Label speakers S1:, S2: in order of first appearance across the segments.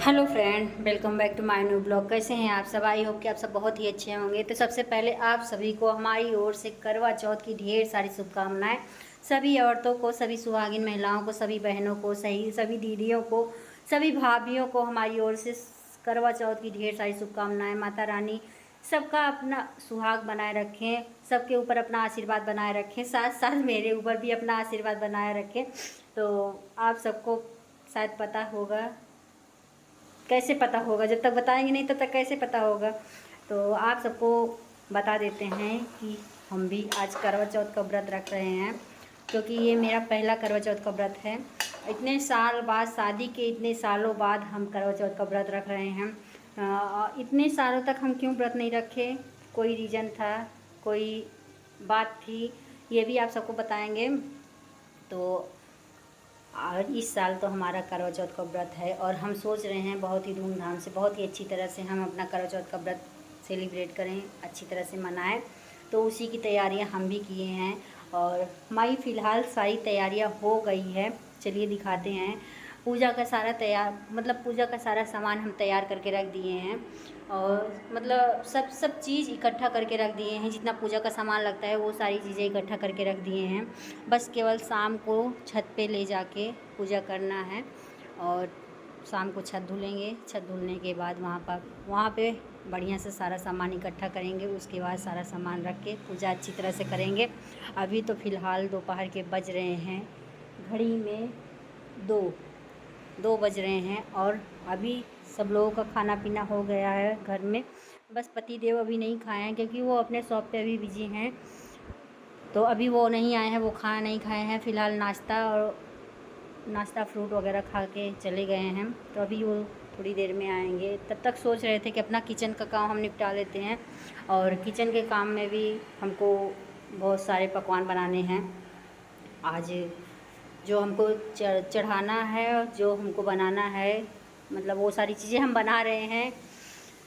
S1: Hello friend, welcome back to my new blog. कैसे हैं आप सब? आई होप कि आप सब बहुत ही अच्छे होंगे। तो सबसे पहले आप सभी को हमारी ओर से करवा चौथ की ढेर सारी शुभकामनाएं। सभी औरतों को, सभी सुहागिन महिलाओं को, सभी बहनों को, सभी दीदियों को, सभी भाभीयों को हमारी ओर से करवा चौथ की ढेर सारी शुभकामनाएं। माता रानी सबका अपना सुहाग बनाए रखें, सबके ऊपर अपना आशीर्वाद बनाए रखें, साथ साथ मेरे ऊपर भी अपना आशीर्वाद बनाए रखें। तो आप सबको शायद पता होगा, कैसे पता होगा? जब तक बताएंगे नहीं तब तक कैसे पता होगा? तो आप सबको बता देते हैं कि हम भी आज करवा चौथ का व्रत रख रहे हैं, क्योंकि ये मेरा पहला करवा चौथ का व्रत है। इतने साल बाद, शादी के इतने सालों बाद हम करवा चौथ का व्रत रख रहे हैं। इतने सालों तक हम क्यों व्रत नहीं रखे? कोई रीज़न था, कोई बात थी, ये भी आप सबको बताएंगे। तो और इस साल तो हमारा करवा चौथ का व्रत है और हम सोच रहे हैं बहुत ही धूमधाम से, बहुत ही अच्छी तरह से हम अपना करवा चौथ का व्रत सेलिब्रेट करें, अच्छी तरह से मनाएं। तो उसी की तैयारियां हम भी किए हैं और हमारी फ़िलहाल सारी तैयारियां हो गई है। चलिए दिखाते हैं। पूजा का सारा तैयार, मतलब पूजा का सारा सामान हम तैयार करके रख दिए हैं और मतलब सब चीज़ इकट्ठा करके रख दिए हैं। जितना पूजा का सामान लगता है वो सारी चीज़ें इकट्ठा करके रख दिए हैं। बस केवल शाम को छत पे ले जाके पूजा करना है और शाम को छत धुलेंगे। छत धुलने के बाद वहाँ पे बढ़िया से सारा सामान इकट्ठा करेंगे। उसके बाद सारा सामान रख के पूजा अच्छी तरह से करेंगे। अभी तो फ़िलहाल दोपहर के बज रहे हैं, घड़ी में 2 बज रहे हैं और अभी सब लोगों का खाना पीना हो गया है घर में। बस पति देव अभी नहीं खाए हैं क्योंकि वो अपने शॉप पे अभी बिजी हैं। तो अभी वो नहीं आए हैं, वो खाना नहीं खाए हैं। फ़िलहाल नाश्ता फ्रूट वगैरह खा के चले गए हैं। तो अभी वो थोड़ी देर में आएंगे। तब तक सोच रहे थे कि अपना किचन का काम हम निपटा लेते हैं और किचन के काम में भी हमको बहुत सारे पकवान बनाने हैं आज। जो हमको चढ़ाना है और जो हमको बनाना है, मतलब वो सारी चीज़ें हम बना रहे हैं।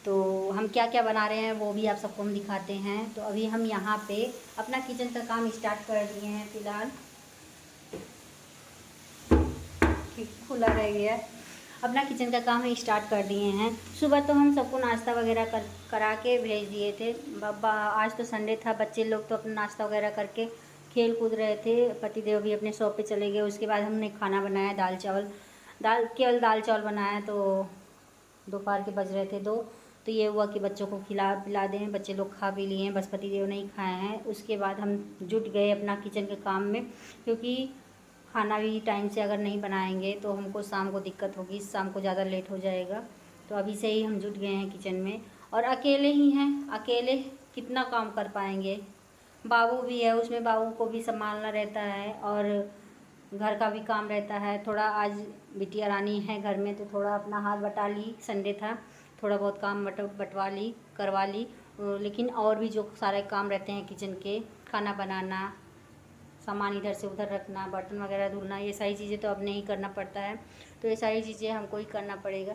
S1: तो हम क्या क्या बना रहे हैं वो भी आप सबको हम दिखाते हैं। तो अभी हम यहाँ पे अपना किचन का काम स्टार्ट कर दिए हैं। फ़िलहाल खुला रह गया, अपना किचन का काम स्टार्ट कर दिए हैं। सुबह तो हम सबको नाश्ता वगैरह करा के भेज दिए थे। आज तो संडे था, बच्चे लोग तो अपना नाश्ता वगैरह करके खेल कूद रहे थे। पतिदेव भी अपने शॉप पे चले गए। उसके बाद हमने खाना बनाया, केवल दाल चावल बनाया। तो दोपहर के बज रहे थे 2। तो ये हुआ कि बच्चों को खिला पिला दें। बच्चे लोग खा पी लिए हैं, बस पतिदेव नहीं खाए हैं। उसके बाद हम जुट गए अपना किचन के काम में, क्योंकि खाना भी टाइम से अगर नहीं बनाएंगे तो हमको शाम को दिक्कत होगी, शाम को ज़्यादा लेट हो जाएगा। तो अभी से ही हम जुट गए हैं किचन में और अकेले ही हैं। अकेले कितना काम कर पाएंगे? बाबू भी है, उसमें बाबू को भी संभालना रहता है और घर का भी काम रहता है। थोड़ा आज बिटिया रानी है घर में तो थोड़ा अपना हाथ बटा ली, संडे था, थोड़ा बहुत काम बटवा ली, करवा ली। लेकिन और भी जो सारे काम रहते हैं किचन के, खाना बनाना, सामान इधर से उधर रखना, बर्तन वगैरह धुलना, ये सारी चीज़ें तो अब नहीं करना पड़ता है। तो ये सारी चीज़ें हमको ही करना पड़ेगा।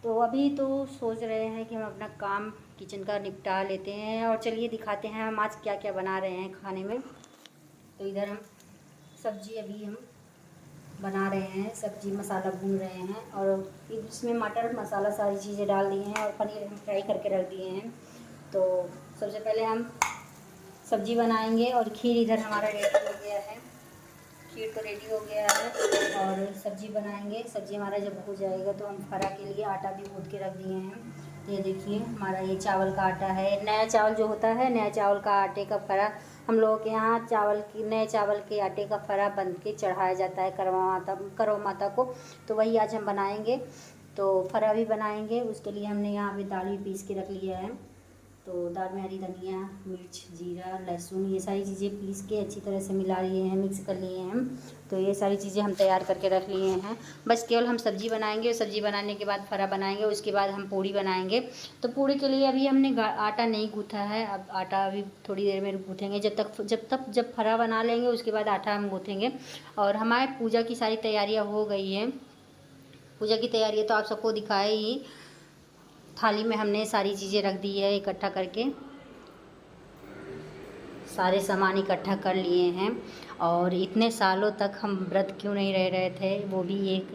S1: तो अभी तो सोच रहे हैं कि हम अपना काम किचन का निपटा लेते हैं और चलिए दिखाते हैं हम आज क्या क्या बना रहे हैं खाने में। तो इधर हम सब्जी अभी हम बना रहे हैं, सब्जी मसाला भून रहे हैं और इसमें मटर मसाला सारी चीज़ें डाल दिए हैं और पनीर हम फ्राई करके रख दिए हैं। तो सबसे पहले हम सब्जी बनाएंगे और खीर इधर हमारा रेडी हो गया है। खीर तो रेडी हो गया है और सब्जी बनाएंगे। सब्जी हमारा जब हो जाएगा तो हम फरा के लिए आटा भी गूँथ के रख दिए हैं। तो ये देखिए हमारा ये चावल का आटा है। नया चावल जो होता है, नया चावल का आटे का फरा हम लोगों के यहाँ नए चावल के आटे का फरा बन के चढ़ाया जाता है करवा माता को। तो वही आज हम बनाएंगे। तो फरा भी बनाएंगे, उसके लिए हमने यहाँ पे दाल भी पीस के रख लिया है। तो दाल में हरी धनिया, मिर्च, जीरा, लहसुन, ये सारी चीज़ें पीस के अच्छी तरह से मिला लिए हैं, मिक्स कर लिए हैं हम। तो ये सारी चीज़ें हम तैयार करके रख लिए हैं। बस केवल हम सब्ज़ी बनाएंगे और सब्ज़ी बनाने के बाद फरा बनाएंगे। उसके बाद हम पूड़ी बनाएंगे। तो पूड़ी के लिए अभी हमने आटा नहीं गूँथा है, अब आटा अभी थोड़ी देर में गूँथेंगे। जब फरा बना लेंगे उसके बाद आटा हम गूँथेंगे। और हमारे पूजा की सारी तैयारियाँ हो गई हैं। पूजा की तैयारियाँ तो आप सबको दिखाए ही। थाली में हमने सारी चीज़ें रख दी है इकट्ठा करके, सारे सामान इकट्ठा कर लिए हैं। और इतने सालों तक हम व्रत क्यों नहीं रह रहे थे, वो भी एक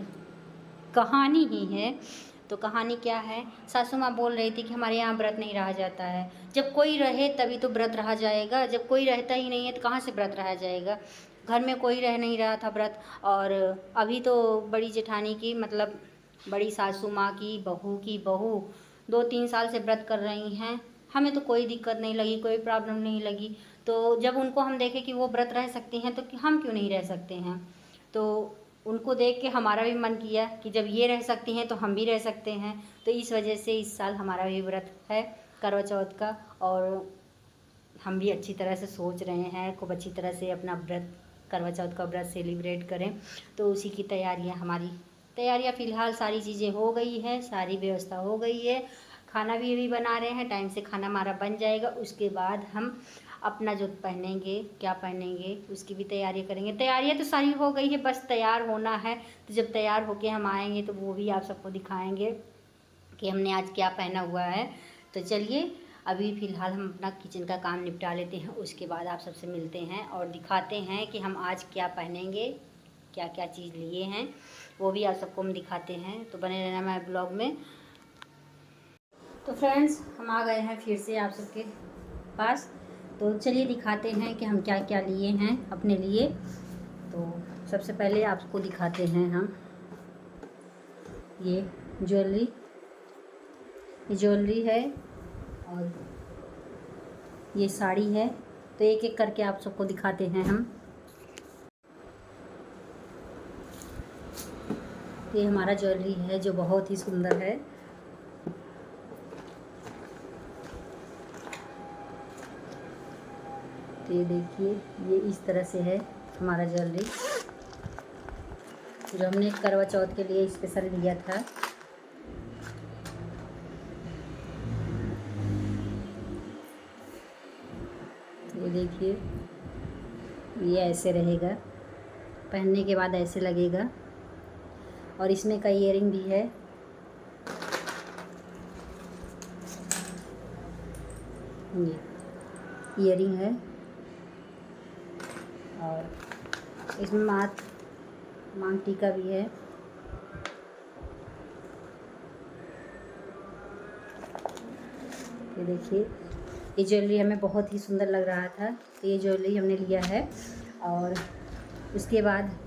S1: कहानी ही है। तो कहानी क्या है, सासू माँ बोल रही थी कि हमारे यहाँ व्रत नहीं रहा जाता है। जब कोई रहे तभी तो व्रत रहा जाएगा, जब कोई रहता ही नहीं है तो कहाँ से व्रत रहा जाएगा। घर में कोई रह नहीं रहा था व्रत। और अभी तो बड़ी जेठानी की मतलब बड़ी सासू माँ की बहू 2-3 साल से व्रत कर रही हैं। हमें तो कोई दिक्कत नहीं लगी, कोई प्रॉब्लम नहीं लगी। तो जब उनको हम देखें कि वो व्रत रह सकती हैं तो हम क्यों नहीं रह सकते हैं। तो उनको देख के हमारा भी मन किया कि जब ये रह सकती हैं तो हम भी रह सकते हैं। तो इस वजह से इस साल हमारा भी व्रत है करवा चौथ का, और हम भी अच्छी तरह से सोच रहे हैं खूब अच्छी तरह से अपना व्रत करवा चौथ का व्रत सेलिब्रेट करें। तो उसी की तैयारियां फ़िलहाल सारी चीज़ें हो गई है, सारी व्यवस्था हो गई है। खाना भी अभी बना रहे हैं, टाइम से खाना हमारा बन जाएगा। उसके बाद हम अपना जो पहनेंगे, क्या पहनेंगे उसकी भी तैयारी करेंगे। तैयारियां तो सारी हो गई है, बस तैयार होना है। तो जब तैयार होके हम आएंगे तो वो भी आप सबको दिखाएंगे कि हमने आज क्या पहना हुआ है। तो चलिए अभी फ़िलहाल हम अपना किचन का काम निपटा लेते हैं, उसके बाद आप सबसे मिलते हैं और दिखाते हैं कि हम आज क्या पहनेंगे, क्या क्या चीज़ लिए हैं, वो भी आप सबको हम दिखाते हैं। तो बने रहना हमारे ब्लॉग में। तो फ्रेंड्स, हम आ गए हैं फिर से आप सबके पास। तो चलिए दिखाते हैं कि हम क्या क्या लिए हैं अपने लिए। तो सबसे पहले आपको दिखाते हैं हम ये ज्वेलरी है और ये साड़ी है। तो एक एक करके आप सबको दिखाते हैं हम। ये हमारा ज्वेलरी है जो बहुत ही सुंदर है। तो ये देखिए, ये इस तरह से है हमारा ज्वेलरी जो हमने करवा चौथ के लिए स्पेशल लिया था। ये देखिए, ये ऐसे रहेगा, पहनने के बाद ऐसे लगेगा। और इसमें का ईयरिंग भी है। ये ईयरिंग है और इसमें मांग टीका भी है। ये देखिए, ये ज्वेलरी हमें बहुत ही सुंदर लग रहा था, तो ये ज्वेलरी हमने लिया है। और उसके बाद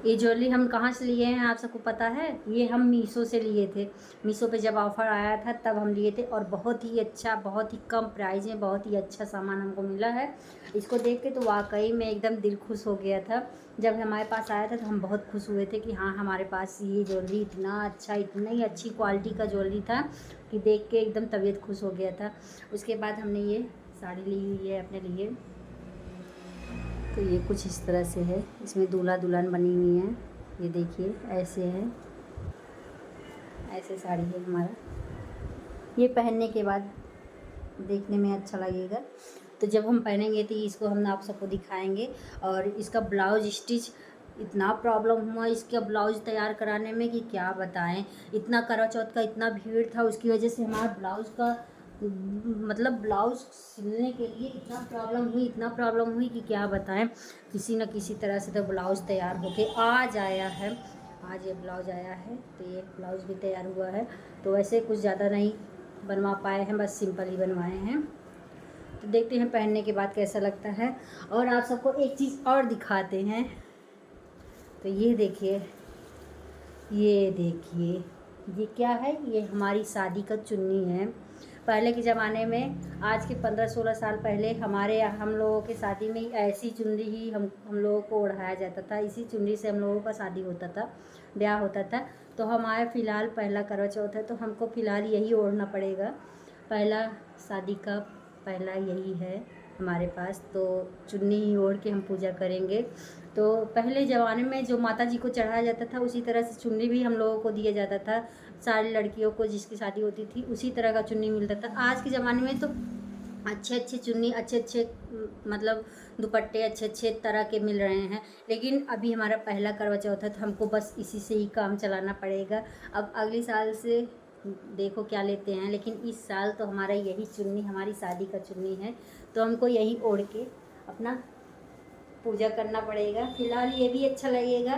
S1: ये ज्वेलरी हम कहाँ से लिए हैं आप सबको पता है? ये हम मीशो से लिए थे। मीशो पे जब ऑफ़र आया था तब हम लिए थे, और बहुत ही अच्छा, बहुत ही कम प्राइस में बहुत ही अच्छा सामान हमको मिला है। इसको देख के तो वाकई में एकदम दिल खुश हो गया था। जब हमारे पास आया था तो हम बहुत खुश हुए थे कि हाँ, हमारे पास ये ज्वेलरी इतना अच्छा, इतनी ही अच्छी क्वालिटी का ज्वेलरी था कि देख के एकदम तबीयत खुश हो गया था। उसके बाद हमने ये साड़ी ली हुई है अपने लिए। तो ये कुछ इस तरह से है, इसमें दूल्हा दुल्हन बनी हुई है। ये देखिए ऐसे है, ऐसे साड़ी है हमारा। ये पहनने के बाद देखने में अच्छा लगेगा। तो जब हम पहनेंगे तो इसको हम आप सबको दिखाएंगे। और इसका ब्लाउज स्टिच इतना प्रॉब्लम हुआ इसका ब्लाउज तैयार कराने में कि क्या बताएं। इतना करवा चौथ का इतना भीड़ था, उसकी वजह से हमारा ब्लाउज का मतलब ब्लाउज सिलने के लिए इतना प्रॉब्लम हुई कि क्या बताएं। किसी न किसी तरह से तो ब्लाउज़ तैयार होके आज आया है। आज ये ब्लाउज़ आया है, तो ये ब्लाउज़ भी तैयार हुआ है। तो वैसे कुछ ज़्यादा नहीं बनवा पाए हैं, बस सिंपल ही बनवाए हैं। तो देखते हैं पहनने के बाद कैसा लगता है। और आप सबको एक चीज़ और दिखाते हैं। तो ये देखिए, ये क्या है? ये हमारी शादी का चुन्नी है। पहले के ज़माने में, आज के 15-16 साल पहले हम लोगों के शादी में ऐसी चुन्नी ही हम लोगों को ओढ़ाया जाता था। इसी चुन्नी से हम लोगों का शादी होता था, ब्याह होता था। तो हमारे फ़िलहाल पहला करवा चौथ है तो हमको फ़िलहाल यही ओढ़ना पड़ेगा। पहला शादी का पहला यही है हमारे पास, तो चुन्नी ही ओढ़ के हम पूजा करेंगे। तो पहले ज़माने में जो माता जी को चढ़ाया जाता था उसी तरह से चुन्नी भी हम लोगों को दिया जाता था। सारी लड़कियों को जिसकी शादी होती थी उसी तरह का चुन्नी मिलता था। आज के ज़माने में तो अच्छे चुन्नी, अच्छे मतलब दुपट्टे अच्छे तरह के मिल रहे हैं। लेकिन अभी हमारा पहला करवा चौथ है तो हमको बस इसी से ही काम चलाना पड़ेगा। अब अगले साल से देखो क्या लेते हैं, लेकिन इस साल तो हमारा यही चुन्नी हमारी शादी का चुन्नी है, तो हमको यही ओढ़ के अपना पूजा करना पड़ेगा। फ़िलहाल ये भी अच्छा लगेगा,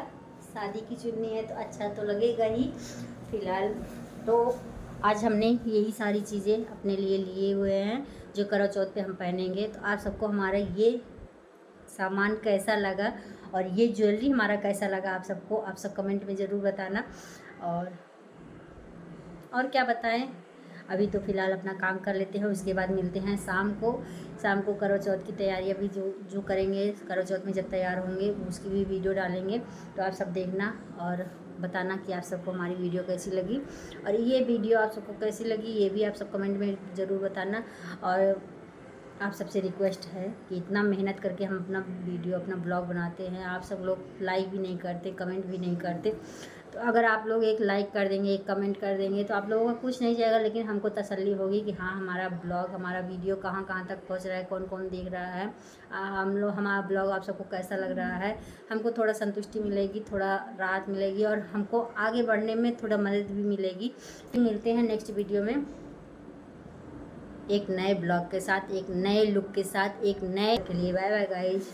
S1: शादी की चुन्नी है तो अच्छा तो लगेगा ही। फ़िलहाल तो आज हमने यही सारी चीज़ें अपने लिए लिए हुए हैं जो करवा चौथ पे हम पहनेंगे। तो आप सबको हमारा ये सामान कैसा लगा और ये ज्वेलरी हमारा कैसा लगा आप सबको, आप सब कमेंट में ज़रूर बताना। और क्या बताएं, अभी तो फ़िलहाल अपना काम कर लेते हैं, उसके बाद मिलते हैं शाम को। शाम को करवा चौथ की तैयारियां भी जो करेंगे, करवा चौथ में जब तैयार होंगे उसकी भी वीडियो डालेंगे। तो आप सब देखना और बताना कि आप सबको हमारी वीडियो कैसी लगी और ये वीडियो आप सबको कैसी लगी, ये भी आप सब कमेंट में ज़रूर बताना। और आप सबसे रिक्वेस्ट है कि इतना मेहनत करके हम अपना वीडियो, अपना ब्लॉग बनाते हैं, आप सब लोग लाइक भी नहीं करते, कमेंट भी नहीं करते। तो अगर आप लोग एक लाइक कर देंगे, एक कमेंट कर देंगे तो आप लोगों का कुछ नहीं जाएगा, लेकिन हमको तसल्ली होगी कि हाँ हमारा ब्लॉग, हमारा वीडियो कहाँ कहाँ तक पहुँच रहा है, कौन कौन देख रहा है, हमारा ब्लॉग आप सबको कैसा लग रहा है। हमको थोड़ा संतुष्टि मिलेगी, थोड़ा राहत मिलेगी और हमको आगे बढ़ने में थोड़ा मदद भी मिलेगी। फिर मिलते हैं नेक्स्ट वीडियो में एक नए ब्लॉग के साथ, एक नए लुक के साथ, एक नए के लिए। Bye bye guys.